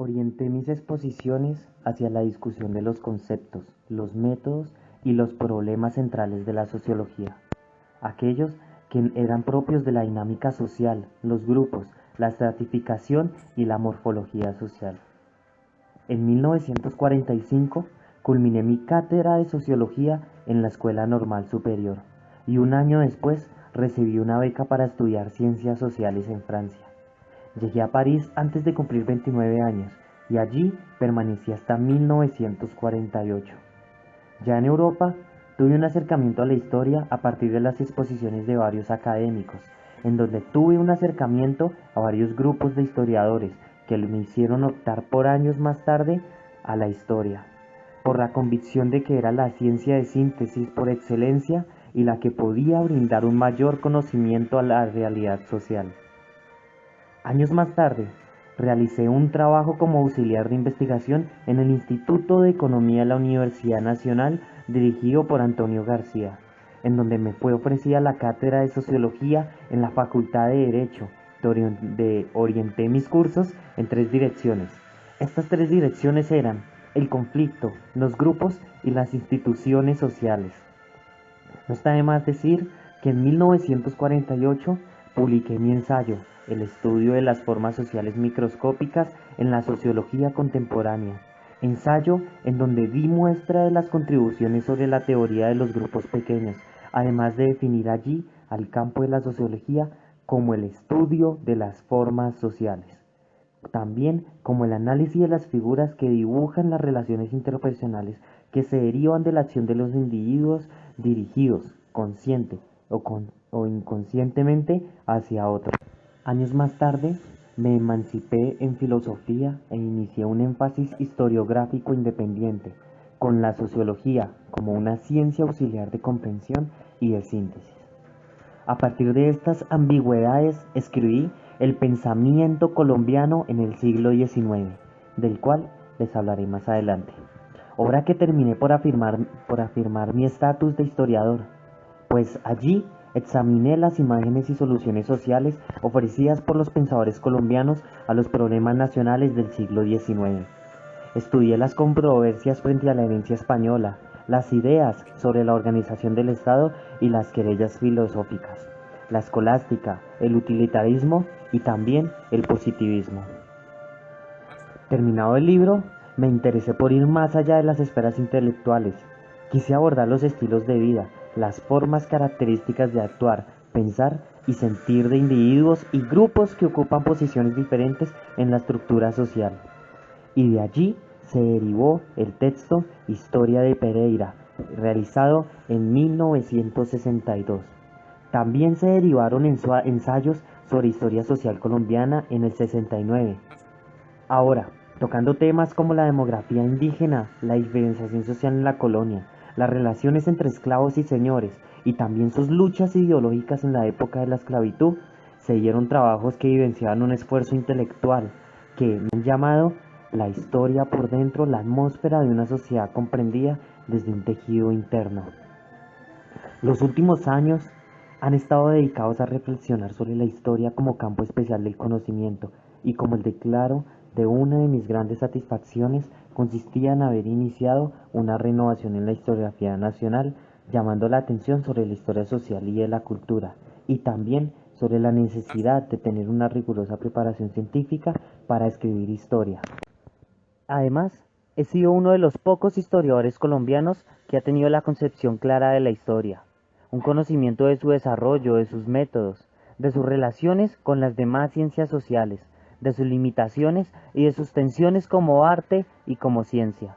Orienté mis exposiciones hacia la discusión de los conceptos, los métodos y los problemas centrales de la sociología, aquellos que eran propios de la dinámica social, los grupos, la estratificación y la morfología social. En 1945 culminé mi cátedra de sociología en la Escuela Normal Superior y un año después recibí una beca para estudiar ciencias sociales en Francia. Llegué a París antes de cumplir 29 años y allí permanecí hasta 1948. Ya en Europa, tuve un acercamiento a la historia a partir de las exposiciones de varios académicos, en donde tuve un acercamiento a varios grupos de historiadores que me hicieron optar por años más tarde a la historia, por la convicción de que era la ciencia de síntesis por excelencia y la que podía brindar un mayor conocimiento a la realidad social. Años más tarde, realicé un trabajo como auxiliar de investigación en el Instituto de Economía de la Universidad Nacional dirigido por Antonio García, en donde me fue ofrecida la cátedra de Sociología en la Facultad de Derecho, donde orienté mis cursos en tres direcciones. Estas tres direcciones eran el conflicto, los grupos y las instituciones sociales. No está de más decir que en 1948 publiqué mi ensayo, El estudio de las formas sociales microscópicas en la sociología contemporánea, ensayo en donde di muestra de las contribuciones sobre la teoría de los grupos pequeños, además de definir allí al campo de la sociología como el estudio de las formas sociales, también como el análisis de las figuras que dibujan las relaciones interpersonales que se derivan de la acción de los individuos dirigidos, consciente o inconscientemente, hacia otros. Años más tarde, me emancipé en filosofía e inicié un énfasis historiográfico independiente, con la sociología como una ciencia auxiliar de comprensión y de síntesis. A partir de estas ambigüedades escribí El pensamiento colombiano en el siglo XIX, del cual les hablaré más adelante. Obra que terminé por afirmar mi estatus de historiador, pues allí examiné las imágenes y soluciones sociales ofrecidas por los pensadores colombianos a los problemas nacionales del siglo XIX. Estudié las controversias frente a la herencia española, las ideas sobre la organización del Estado y las querellas filosóficas, la escolástica, el utilitarismo y también el positivismo. Terminado el libro, me interesé por ir más allá de las esferas intelectuales. Quise abordar los estilos de vida, las formas características de actuar, pensar y sentir de individuos y grupos que ocupan posiciones diferentes en la estructura social. Y de allí se derivó el texto Historia de Pereira, realizado en 1962. También se derivaron ensayos sobre historia social colombiana en el 69. Ahora, tocando temas como la demografía indígena, la diferenciación social en la colonia, las relaciones entre esclavos y señores, y también sus luchas ideológicas en la época de la esclavitud, se dieron trabajos que evidenciaban un esfuerzo intelectual que me han llamado la historia por dentro, la atmósfera de una sociedad comprendida desde un tejido interno. Los últimos años han estado dedicados a reflexionar sobre la historia como campo especial del conocimiento y como el declaro de una de mis grandes satisfacciones consistía en haber iniciado una renovación en la historiografía nacional, llamando la atención sobre la historia social y de la cultura, y también sobre la necesidad de tener una rigurosa preparación científica para escribir historia. Además, he sido uno de los pocos historiadores colombianos que ha tenido la concepción clara de la historia, un conocimiento de su desarrollo, de sus métodos, de sus relaciones con las demás ciencias sociales, de sus limitaciones y de sus tensiones como arte y como ciencia.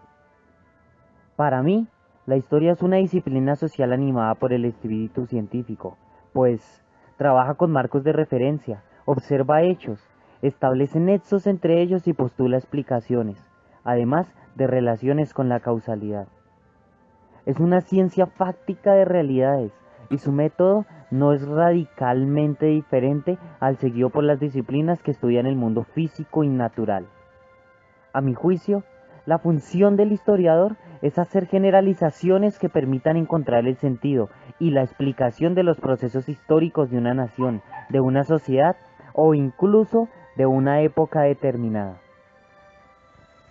Para mí, la historia es una disciplina social animada por el espíritu científico, pues trabaja con marcos de referencia, observa hechos, establece nexos entre ellos y postula explicaciones, además de relaciones con la causalidad. Es una ciencia fáctica de realidades y su método no es radicalmente diferente al seguido por las disciplinas que estudian el mundo físico y natural. A mi juicio, la función del historiador es hacer generalizaciones que permitan encontrar el sentido y la explicación de los procesos históricos de una nación, de una sociedad o incluso de una época determinada.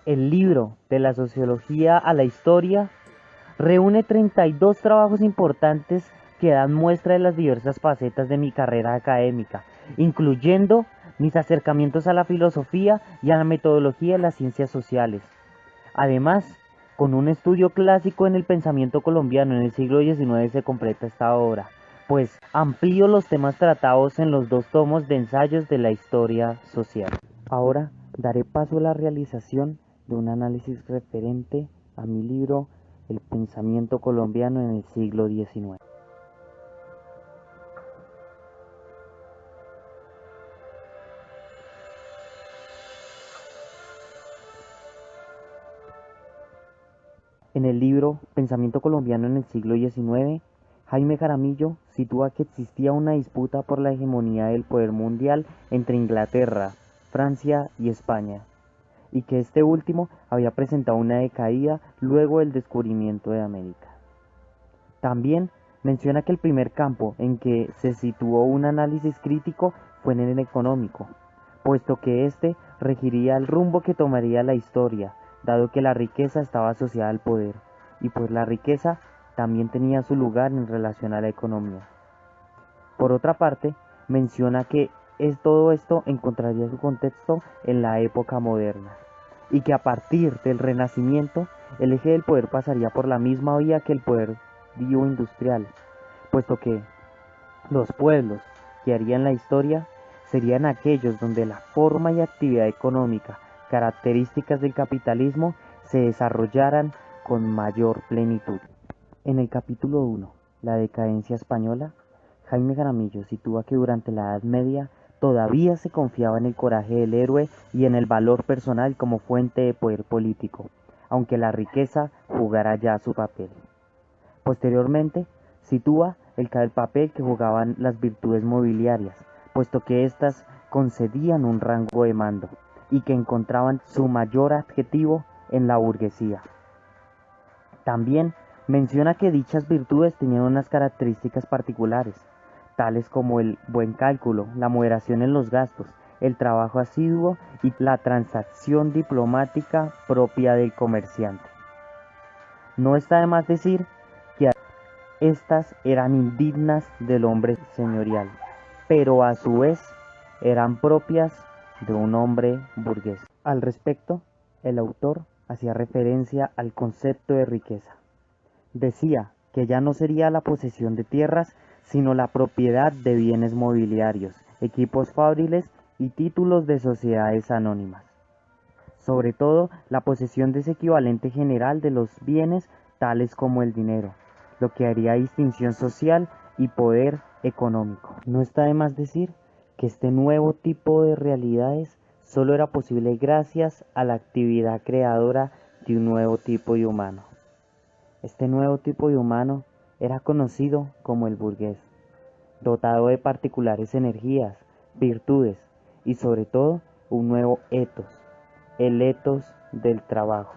El libro De la sociología a la historia reúne 32 trabajos importantes que dan muestra de las diversas facetas de mi carrera académica, incluyendo mis acercamientos a la filosofía y a la metodología de las ciencias sociales. Además, con un estudio clásico en el pensamiento colombiano en el siglo XIX se completa esta obra, pues amplío los temas tratados en los dos tomos de ensayos de la historia social. Ahora daré paso a la realización de un análisis referente a mi libro El pensamiento colombiano en el siglo XIX. En el libro Pensamiento colombiano en el siglo XIX, Jaime Jaramillo sitúa que existía una disputa por la hegemonía del poder mundial entre Inglaterra, Francia y España, y que este último había presentado una decaída luego del descubrimiento de América. También menciona que el primer campo en que se situó un análisis crítico fue en el económico, puesto que éste regiría el rumbo que tomaría la historia, dado que la riqueza estaba asociada al poder, y pues la riqueza también tenía su lugar en relación a la economía. Por otra parte, menciona que todo esto encontraría su contexto en la época moderna, y que a partir del Renacimiento el eje del poder pasaría por la misma vía que el poder industrial, puesto que los pueblos que harían la historia serían aquellos donde la forma y actividad económica, características del capitalismo, se desarrollaran con mayor plenitud. En el capítulo 1, La decadencia española, Jaime Jaramillo sitúa que durante la Edad Media todavía se confiaba en el coraje del héroe y en el valor personal como fuente de poder político, aunque la riqueza jugara ya su papel. Posteriormente, sitúa el papel que jugaban las virtudes mobiliarias, puesto que éstas concedían un rango de mando y que encontraban su mayor adjetivo en la burguesía. También menciona que dichas virtudes tenían unas características particulares, tales como el buen cálculo, la moderación en los gastos, el trabajo asiduo y la transacción diplomática propia del comerciante. No está de más decir que estas eran indignas del hombre señorial, pero a su vez eran propias de un hombre burgués. Al respecto, el autor hacía referencia al concepto de riqueza. Decía que ya no sería la posesión de tierras, sino la propiedad de bienes mobiliarios, equipos fabriles y títulos de sociedades anónimas. Sobre todo, la posesión de ese equivalente general de los bienes tales como el dinero, lo que haría distinción social y poder económico. No está de más decir que este nuevo tipo de realidades solo era posible gracias a la actividad creadora de un nuevo tipo de humano. Este nuevo tipo de humano era conocido como el burgués, dotado de particulares energías, virtudes y sobre todo un nuevo etos, el etos del trabajo.